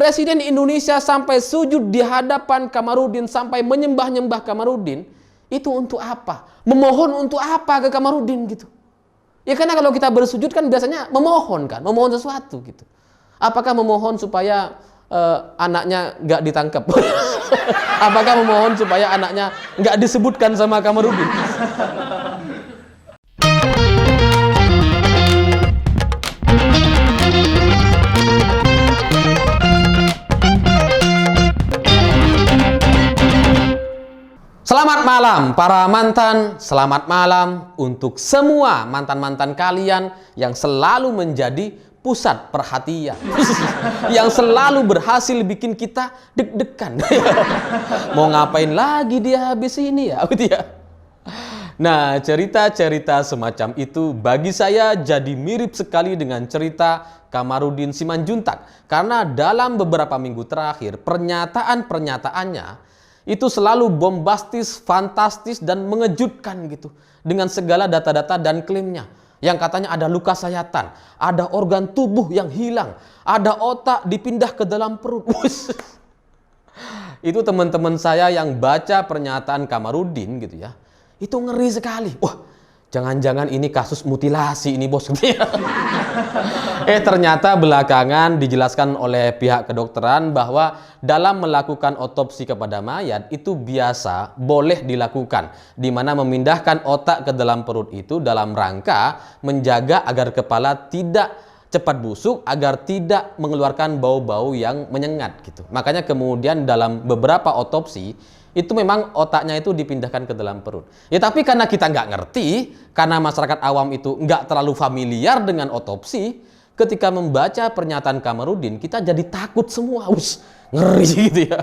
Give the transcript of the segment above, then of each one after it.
Presiden Indonesia sampai sujud di hadapan Kamarudin, sampai menyembah-nyembah Kamarudin, itu untuk apa? Memohon untuk apa ke Kamarudin gitu? Ya karena kalau kita bersujud kan biasanya memohon kan, memohon sesuatu gitu. Apakah memohon supaya anaknya nggak ditangkap? Apakah memohon supaya anaknya nggak disebutkan sama Kamarudin? Selamat malam para mantan, selamat malam untuk semua mantan-mantan kalian yang selalu menjadi pusat perhatian, yang selalu berhasil bikin kita deg-degan. Mau ngapain lagi dia habis ini ya? Nah, cerita-cerita semacam itu bagi saya jadi mirip sekali dengan cerita Kamarudin Simanjuntak, karena dalam beberapa minggu terakhir pernyataan-pernyataannya itu selalu bombastis, fantastis, dan mengejutkan gitu. Dengan segala data-data dan klaimnya. Yang katanya ada luka sayatan, ada organ tubuh yang hilang, ada otak dipindah ke dalam perut. Itu teman-teman saya yang baca pernyataan Kamarudin gitu ya. Itu ngeri sekali. Wah, jangan-jangan ini kasus mutilasi ini bos. Ternyata belakangan dijelaskan oleh pihak kedokteran bahwa dalam melakukan otopsi kepada mayat itu biasa boleh dilakukan, di mana memindahkan otak ke dalam perut itu dalam rangka menjaga agar kepala tidak cepat busuk, agar tidak mengeluarkan bau-bau yang menyengat gitu. Makanya kemudian dalam beberapa otopsi itu memang otaknya itu dipindahkan ke dalam perut. Ya tapi karena kita nggak ngerti, karena masyarakat awam itu nggak terlalu familiar dengan otopsi, ketika membaca pernyataan Kamarudin kita jadi takut semua, ngeri gitu ya.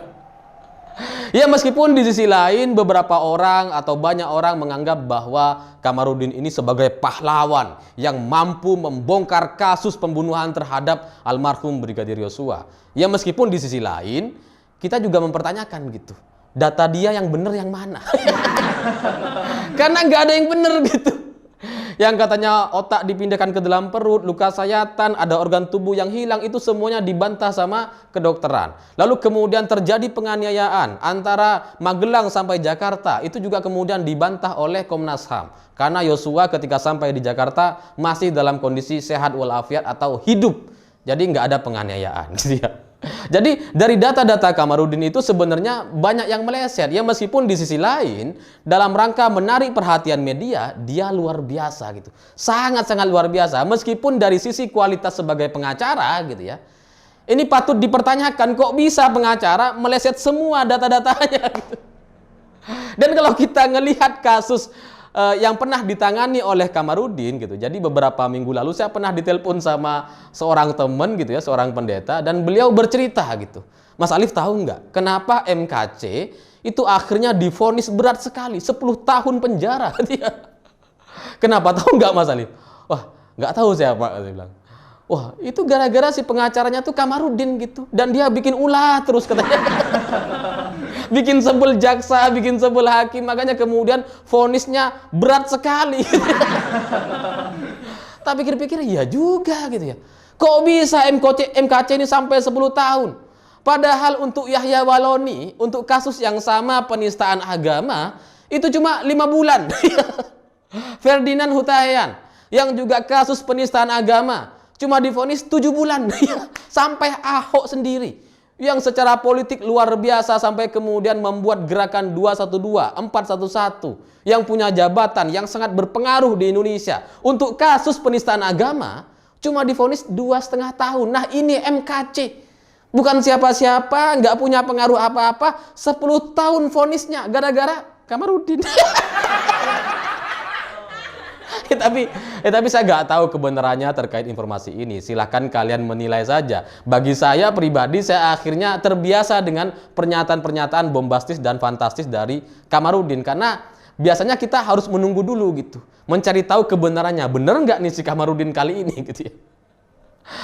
Ya meskipun di sisi lain beberapa orang atau banyak orang menganggap bahwa Kamarudin ini sebagai pahlawan yang mampu membongkar kasus pembunuhan terhadap almarhum Brigadir Yosua. Ya meskipun di sisi lain kita juga mempertanyakan gitu. Data dia yang benar yang mana? Karena nggak ada yang benar gitu. Yang katanya otak dipindahkan ke dalam perut, luka sayatan, ada organ tubuh yang hilang, itu semuanya dibantah sama kedokteran. Lalu kemudian terjadi penganiayaan antara Magelang sampai Jakarta, itu juga kemudian dibantah oleh Komnas HAM. Karena Yosua ketika sampai di Jakarta masih dalam kondisi sehat walafiat atau hidup. Jadi nggak ada penganiayaan gitu ya. Jadi dari data-data Kamarudin itu sebenarnya banyak yang meleset. Ya meskipun di sisi lain dalam rangka menarik perhatian media dia luar biasa gitu. Sangat-sangat luar biasa. Meskipun dari sisi kualitas sebagai pengacara gitu ya. Ini patut dipertanyakan, kok bisa pengacara meleset semua data-datanya gitu. Dan kalau kita ngelihat kasus yang pernah ditangani oleh Kamarudin gitu. Jadi beberapa minggu lalu saya pernah ditelepon sama seorang teman gitu ya, seorang pendeta, dan beliau bercerita gitu. Mas Alif tahu nggak kenapa MKC itu akhirnya divonis berat sekali, 10 tahun penjara dia. Kenapa, tahu nggak Mas Alif? Wah, nggak tahu saya Pak, saya bilang. Wah, itu gara-gara si pengacaranya tuh Kamarudin gitu, dan dia bikin ulah terus katanya. Bikin sebel jaksa, bikin sebel hakim, makanya kemudian vonisnya berat sekali. Tapi pikir-pikir iya juga gitu ya. Kok bisa MKC ini sampai 10 tahun? Padahal untuk Yahya Waloni, untuk kasus yang sama penistaan agama, itu cuma 5 bulan. Ferdinand Hutahian, yang juga kasus penistaan agama, cuma divonis 7 bulan. Sampai Ahok sendiri, yang secara politik luar biasa sampai kemudian membuat gerakan 212, 411, yang punya jabatan yang sangat berpengaruh di Indonesia. Untuk kasus penistaan agama, cuma divonis 2,5 tahun. Nah ini MKC, bukan siapa-siapa, nggak punya pengaruh apa-apa, 10 tahun vonisnya, gara-gara Kamarudin. Tapi saya nggak tahu kebenarannya terkait informasi ini. Silahkan kalian menilai saja. Bagi saya pribadi, saya akhirnya terbiasa dengan pernyataan-pernyataan bombastis dan fantastis dari Kamarudin. Karena biasanya kita harus menunggu dulu gitu, mencari tahu kebenarannya. Bener nggak nih si Kamarudin kali ini gitu ya.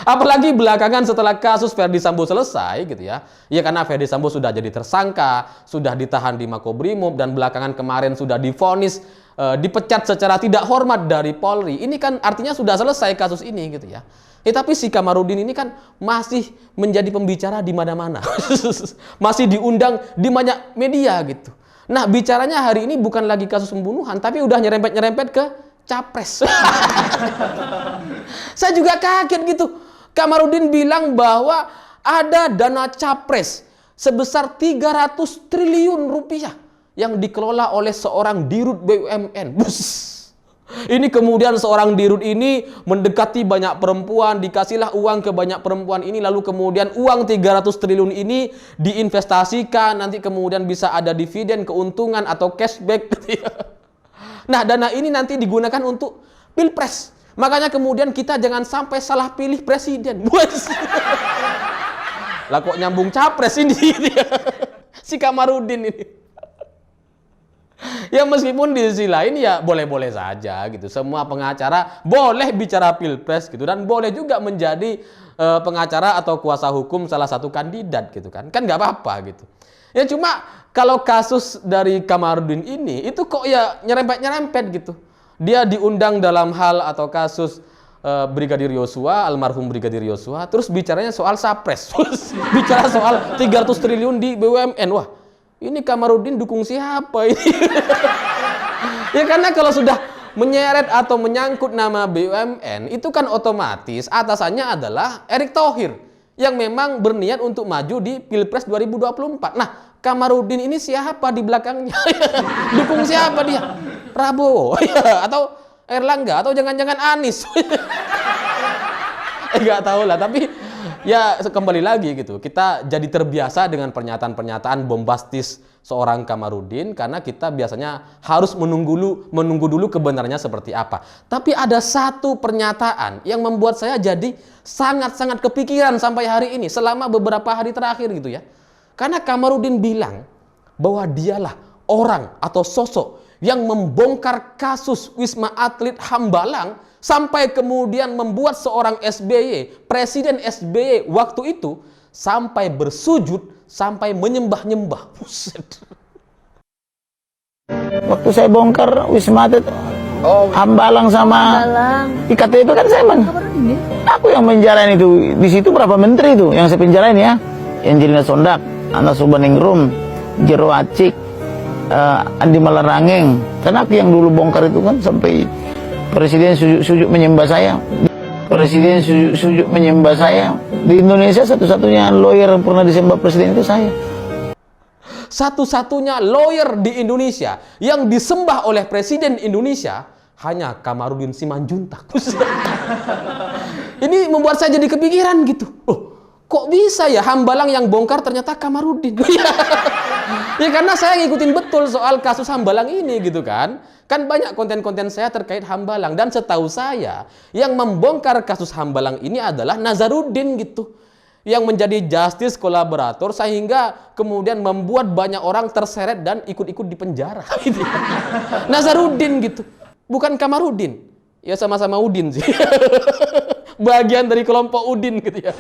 Apalagi belakangan setelah kasus Ferdy Sambo selesai gitu ya. Ya karena Ferdy Sambo sudah jadi tersangka, sudah ditahan di Makobrimob, dan belakangan kemarin sudah divonis dipecat secara tidak hormat dari Polri. Ini kan artinya sudah selesai kasus ini gitu ya. Tapi si Kamarudin ini kan masih menjadi pembicara di mana-mana. Masih diundang di banyak media gitu. Nah, bicaranya hari ini bukan lagi kasus pembunuhan, tapi udah nyerempet-nyerempet ke capres. Saya juga kaget gitu. Kamarudin bilang bahwa ada dana capres sebesar 300 triliun rupiah yang dikelola oleh seorang dirut BUMN. Ini kemudian seorang dirut ini mendekati banyak perempuan, dikasihlah uang ke banyak perempuan ini, lalu kemudian uang 300 triliun ini diinvestasikan, nanti kemudian bisa ada dividen, keuntungan atau cashback. Nah, dana ini nanti digunakan untuk pilpres. Makanya kemudian kita jangan sampai salah pilih presiden. Lah kok nyambung capres ini si Kamarudin ini. Ya meskipun di sisi lain ya boleh-boleh saja gitu. Semua pengacara boleh bicara pilpres gitu, dan boleh juga menjadi pengacara atau kuasa hukum salah satu kandidat gitu kan. Kan nggak apa-apa gitu. Ya cuma kalau kasus dari Kamarudin ini itu kok ya nyerempet-nyerempet gitu. Dia diundang dalam hal atau kasus Brigadir Yosua, almarhum Brigadir Yosua, terus bicaranya soal Sapres. Bicara soal 300 triliun di BUMN. Wah, ini Kamarudin dukung siapa ini? Ya karena kalau sudah menyeret atau menyangkut nama BUMN, itu kan otomatis atasannya adalah Erick Thohir yang memang berniat untuk maju di Pilpres 2024. Nah, Kamarudin ini siapa di belakangnya? Dukung siapa dia? Prabowo atau Erlangga atau jangan-jangan Anies? Nggak tahu lah, tapi ya kembali lagi gitu. Kita jadi terbiasa dengan pernyataan-pernyataan bombastis seorang Kamarudin karena kita biasanya harus menunggu dulu kebenarannya seperti apa. Tapi ada satu pernyataan yang membuat saya jadi sangat-sangat kepikiran sampai hari ini selama beberapa hari terakhir gitu ya. Karena Kamarudin bilang bahwa dialah orang atau sosok yang membongkar kasus Wisma Atlet Hambalang sampai kemudian membuat seorang SBY, Presiden SBY waktu itu sampai bersujud, sampai menyembah-nyembah. Buset. Waktu saya bongkar Wisma Atlet Hambalang sama IKTP kan saya aku yang penjarain itu. Di situ berapa menteri itu yang saya penjarain ya? Angelina Sondak, Anas Urbaningrum, Jero Acik, Andi Malarangeng. Karena aku yang dulu bongkar itu kan sampai Presiden sujud menyembah saya. Presiden sujud menyembah saya. Di Indonesia satu-satunya lawyer yang pernah disembah presiden itu saya. Satu-satunya lawyer di Indonesia yang disembah oleh Presiden Indonesia hanya Kamarudin Simanjuntak. Ini membuat saya jadi kepikiran gitu. Kok bisa ya Hambalang yang bongkar ternyata Kamarudin? Ya karena saya ngikutin betul soal kasus Hambalang ini gitu kan. Kan banyak konten-konten saya terkait Hambalang. Dan setahu saya yang membongkar kasus Hambalang ini adalah Nazarudin gitu. Yang menjadi justice kolaborator sehingga kemudian membuat banyak orang terseret dan ikut-ikut di penjara. Gitu. Nazarudin gitu. Bukan Kamarudin. Ya sama-sama Udin sih. Bagian dari kelompok Udin gitu ya.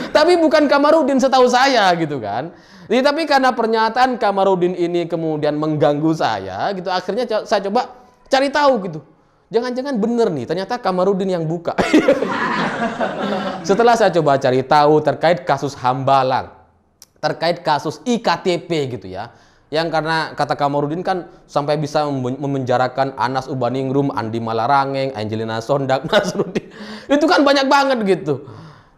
Tapi bukan Kamarudin setahu saya gitu kan. Jadi, tapi karena pernyataan Kamarudin ini kemudian mengganggu saya gitu, akhirnya saya coba cari tahu gitu. Jangan-jangan bener nih, ternyata Kamarudin yang buka. Setelah saya coba cari tahu terkait kasus Hambalang, terkait kasus IKTP gitu ya. Yang karena kata Kamarudin kan sampai bisa memenjarakan Anas Urbaningrum, Andi Malarangeng, Angelina Sondak, Nazarudin. Itu kan banyak banget gitu.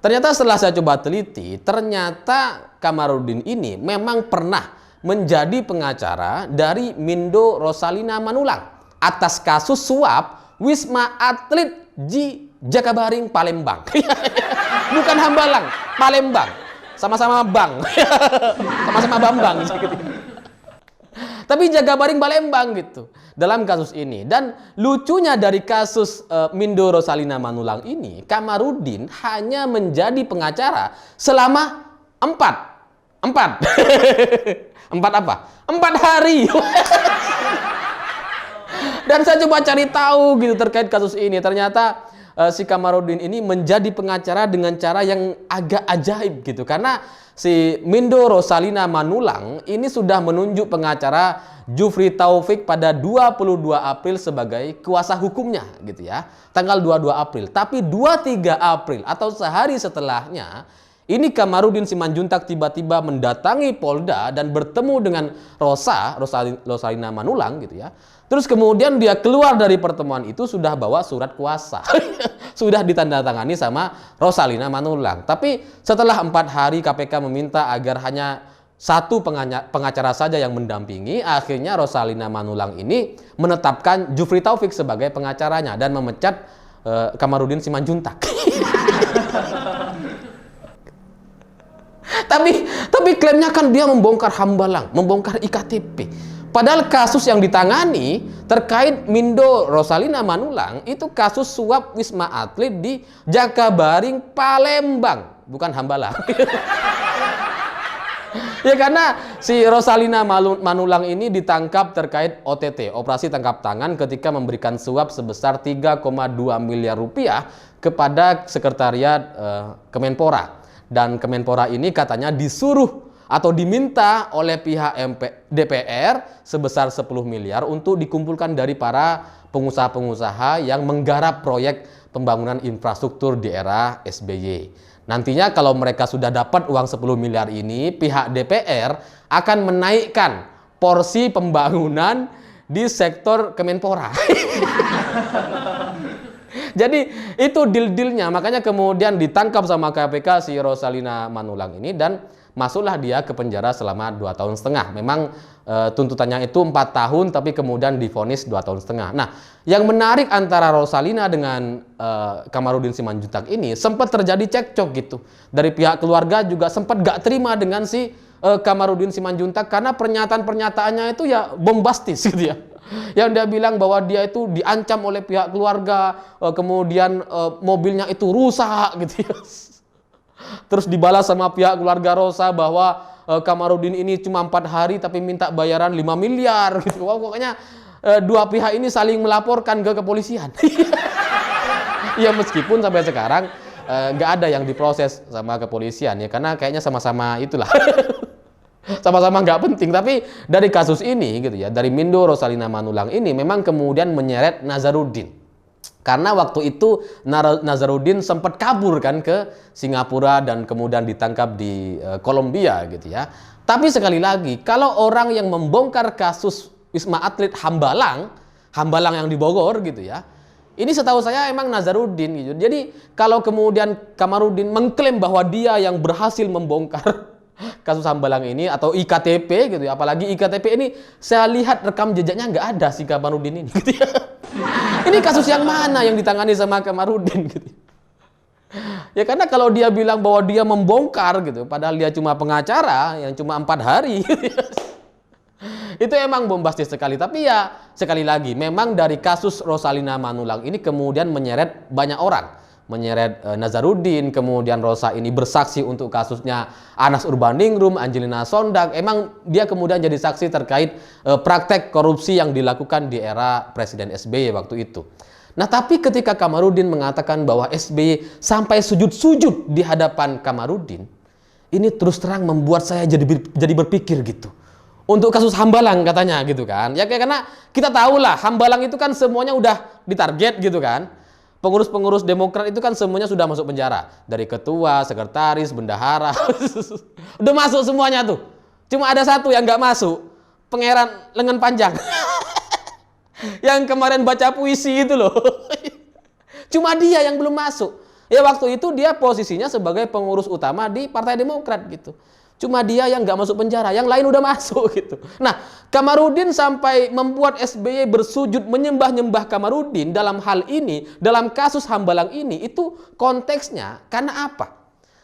Ternyata setelah saya coba teliti, ternyata Kamarudin ini memang pernah menjadi pengacara dari Mindo Rosalina Manulang atas kasus suap Wisma Atlet di Jakabaring, Palembang. Bukan Hambalang, Palembang. Sama-sama Bang. Sama-sama Bambang. Tapi Jakabaring, Palembang gitu dalam kasus ini. Dan lucunya dari kasus Mindo Rosalina Manulang ini, Kamarudin hanya menjadi pengacara selama 4 hari. Dan saya coba cari tahu gitu terkait kasus ini. Ternyata si Kamarudin ini menjadi pengacara dengan cara yang agak ajaib gitu. Karena si Mindo Rosalina Manulang ini sudah menunjuk pengacara Jufri Taufik pada 22 April sebagai kuasa hukumnya gitu ya. Tanggal 22 April. Tapi 23 April atau sehari setelahnya ini Kamarudin Simanjuntak tiba-tiba mendatangi Polda dan bertemu dengan Rosalina Manulang gitu ya. Terus kemudian dia keluar dari pertemuan itu sudah bawa surat kuasa. Sudah ditandatangani sama Rosalina Manulang. Tapi setelah 4 hari KPK meminta agar hanya satu pengacara saja yang mendampingi. Akhirnya Rosalina Manulang ini menetapkan Jufri Taufik sebagai pengacaranya dan memecat Kamarudin Simanjuntak. Tapi klaimnya kan dia membongkar hambalang, membongkar iktp. Padahal kasus yang ditangani terkait Mindo Rosalina Manulang itu kasus suap Wisma Atlet di Jakabaring, Palembang, bukan Hambalang. Ya karena si Rosalina Manulang ini ditangkap terkait OTT, operasi tangkap tangan, ketika memberikan suap sebesar 3,2 miliar rupiah kepada sekretariat Kemenpora. Dan Kemenpora ini katanya disuruh atau diminta oleh pihak DPR sebesar 10 miliar untuk dikumpulkan dari para pengusaha-pengusaha yang menggarap proyek pembangunan infrastruktur di era SBY. Nantinya kalau mereka sudah dapat uang 10 miliar ini, pihak DPR akan menaikkan porsi pembangunan di sektor Kemenpora. Jadi itu deal-dealnya, makanya kemudian ditangkap sama KPK si Rosalina Manulang ini dan masuklah dia ke penjara selama 2,5 tahun. Memang tuntutannya itu 4 tahun tapi kemudian divonis 2,5 tahun. Nah, yang menarik antara Rosalina dengan Kamarudin Simanjuntak ini sempat terjadi cekcok gitu. Dari pihak keluarga juga sempat gak terima dengan si Kamarudin Simanjuntak karena pernyataan-pernyataannya itu ya bombastis gitu ya. Yang dia bilang bahwa dia itu diancam oleh pihak keluarga, kemudian mobilnya itu rusak gitu ya. Terus dibalas sama pihak keluarga Rosa bahwa Kamarudin ini cuma 4 hari tapi minta bayaran 5 miliar gitu. Wah, pokoknya dua pihak ini saling melaporkan ke kepolisian. Ya meskipun sampai sekarang nggak ada yang diproses sama kepolisian ya, karena kayaknya sama-sama itulah. Sama-sama nggak penting. Tapi dari kasus ini gitu ya, dari Mindo Rosalina Manulang ini memang kemudian menyeret Nazarudin. Karena waktu itu Nazarudin sempat kabur kan ke Singapura dan kemudian ditangkap di Kolombia gitu ya. Tapi sekali lagi, kalau orang yang membongkar kasus Wisma Atlet Hambalang yang di Bogor gitu ya, ini setahu saya emang Nazarudin gitu. Jadi kalau kemudian Kamarudin mengklaim bahwa dia yang berhasil membongkar kasus Hambalang ini atau iktp gitu ya, apalagi iktp ini saya lihat rekam jejaknya nggak ada si Kamarudin ini gitu ya. Ini kasus yang mana yang ditangani sama Kamarudin gitu ya. Karena kalau dia bilang bahwa dia membongkar gitu padahal dia cuma pengacara yang cuma 4 hari gitu ya. Itu emang bombastis sekali. Tapi ya sekali lagi memang dari kasus Rosalina Manulang ini kemudian menyeret banyak orang, menyeret Nazarudin, kemudian Rosa ini bersaksi untuk kasusnya Anas Urbaningrum, Angelina Sondag. Emang dia kemudian jadi saksi terkait praktek korupsi yang dilakukan di era Presiden SBY waktu itu. Nah, tapi ketika Kamarudin mengatakan bahwa SBY sampai sujud-sujud di hadapan Kamarudin, ini terus terang membuat saya jadi berpikir gitu. Untuk kasus Hambalang katanya gitu kan. Ya karena kita tahulah Hambalang itu kan semuanya udah ditarget gitu kan. Pengurus-pengurus Demokrat itu kan semuanya sudah masuk penjara. Dari ketua, sekretaris, bendahara. Udah masuk semuanya tuh. Cuma ada satu yang nggak masuk. Pangeran lengan panjang. Yang kemarin baca puisi itu loh. Cuma dia yang belum masuk. Ya waktu itu dia posisinya sebagai pengurus utama di Partai Demokrat gitu. Cuma dia yang nggak masuk penjara, yang lain udah masuk gitu. Nah, Kamarudin sampai membuat SBY bersujud menyembah-nyembah Kamarudin dalam hal ini, dalam kasus Hambalang ini, itu konteksnya karena apa?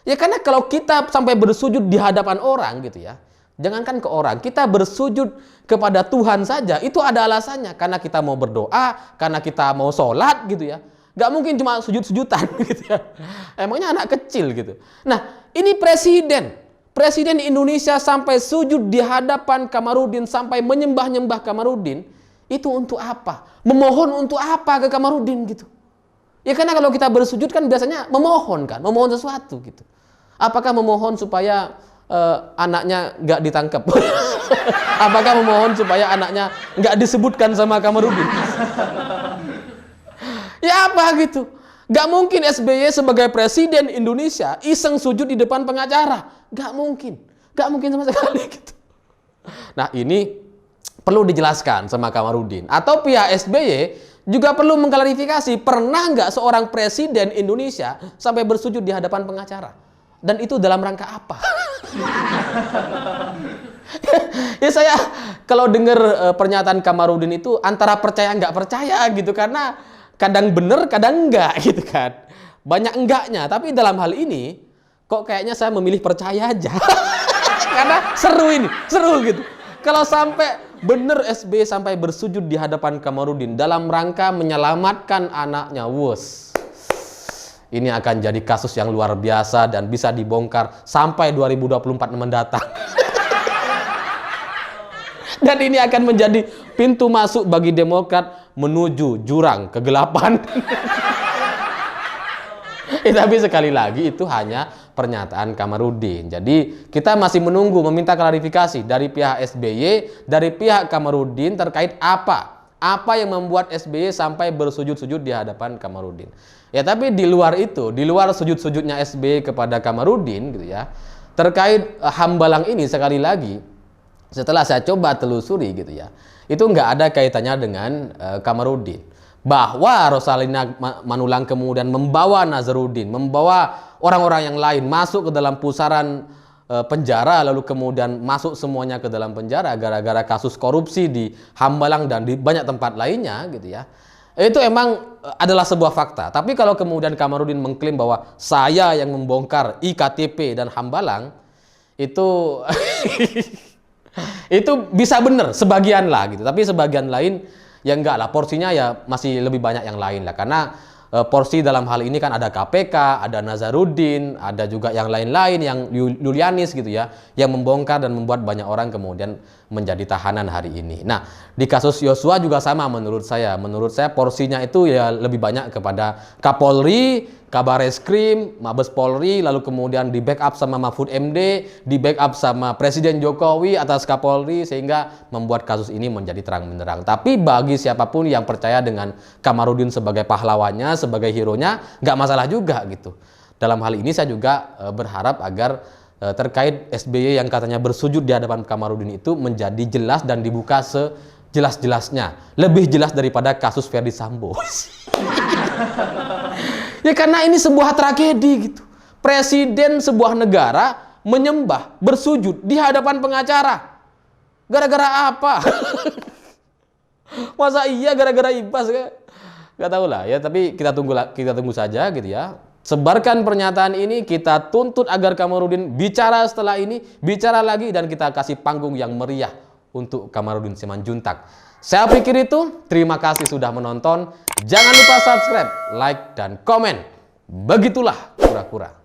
Ya karena kalau kita sampai bersujud di hadapan orang gitu ya, jangankan ke orang, kita bersujud kepada Tuhan saja, itu ada alasannya. Karena kita mau berdoa, karena kita mau sholat gitu ya. Nggak mungkin cuma sujud-sujudan gitu ya. Emangnya anak kecil gitu. Nah, ini Presiden Indonesia sampai sujud di hadapan Kamarudin, sampai menyembah-nyembah Kamarudin, itu untuk apa? Memohon untuk apa ke Kamarudin gitu? Ya karena kalau kita bersujud kan biasanya memohon kan, memohon sesuatu gitu. Apakah memohon supaya anaknya nggak ditangkap? Apakah memohon supaya anaknya nggak disebutkan sama Kamarudin? Ya apa gitu? Gak mungkin SBY sebagai presiden Indonesia iseng sujud di depan pengacara. Gak mungkin sama sekali gitu. Nah ini perlu dijelaskan sama Kamarudin. Atau pihak SBY juga perlu mengklarifikasi, pernah nggak seorang presiden Indonesia sampai bersujud di hadapan pengacara? Dan itu dalam rangka apa? Ya saya kalau dengar pernyataan Kamarudin itu antara percaya nggak percaya gitu, karena kadang bener kadang enggak gitu kan. Banyak enggaknya, tapi dalam hal ini kok kayaknya saya memilih percaya aja. Karena seru gitu. Kalau sampai bener SBY sampai bersujud di hadapan Kamarudin dalam rangka menyelamatkan anaknya, wus. Ini akan jadi kasus yang luar biasa dan bisa dibongkar sampai 2024 mendatang. Dan ini akan menjadi pintu masuk bagi Demokrat menuju jurang kegelapan. Tapi sekali lagi itu hanya pernyataan Kamarudin. Jadi kita masih menunggu, meminta klarifikasi dari pihak SBY, dari pihak Kamarudin terkait apa yang membuat SBY sampai bersujud-sujud di hadapan Kamarudin. Ya tapi di luar itu, di luar sujud-sujudnya SBY kepada Kamarudin gitu ya, terkait Hambalang ini sekali lagi setelah saya coba telusuri gitu ya, itu nggak ada kaitannya dengan Kamarudin. Bahwa Rosalina Manulang kemudian membawa Nazarudin, membawa orang-orang yang lain masuk ke dalam pusaran penjara, lalu kemudian masuk semuanya ke dalam penjara gara-gara kasus korupsi di Hambalang dan di banyak tempat lainnya gitu ya. Itu emang adalah sebuah fakta. Tapi kalau kemudian Kamarudin mengklaim bahwa saya yang membongkar IKTP dan Hambalang, itu itu bisa benar sebagian lah gitu. Tapi sebagian lain ya enggak lah, porsinya ya masih lebih banyak yang lain lah. Karena porsi dalam hal ini kan ada KPK, ada Nazarudin, ada juga yang lain-lain yang Julianis gitu ya, yang membongkar dan membuat banyak orang kemudian menjadi tahanan hari ini. Nah, di kasus Yosua juga sama menurut saya. Menurut saya porsinya itu ya lebih banyak kepada Kapolri, Kabareskrim, Mabes Polri, lalu kemudian di backup sama Mahfud MD, di backup sama Presiden Jokowi atas Kapolri, sehingga membuat kasus ini menjadi terang benderang. Tapi bagi siapapun yang percaya dengan Kamarudin sebagai pahlawannya, sebagai hero-nya, nggak masalah juga gitu. Dalam hal ini saya juga berharap agar terkait SBY yang katanya bersujud di hadapan Kamarudin itu menjadi jelas dan dibuka sejelas-jelasnya. Lebih jelas daripada kasus Ferdy Sambo. Ya karena ini sebuah tragedi gitu. Presiden sebuah negara menyembah, bersujud di hadapan pengacara. Gara-gara apa? Masa iya gara-gara ibas? Gak tahu lah ya, tapi kita tunggu saja gitu ya. Sebarkan pernyataan ini, kita tuntut agar Kamarudin bicara setelah ini, bicara lagi, dan kita kasih panggung yang meriah untuk Kamarudin Simanjuntak. Saya pikir itu. Terima kasih sudah menonton. Jangan lupa subscribe, like, dan komen. Begitulah kura-kura.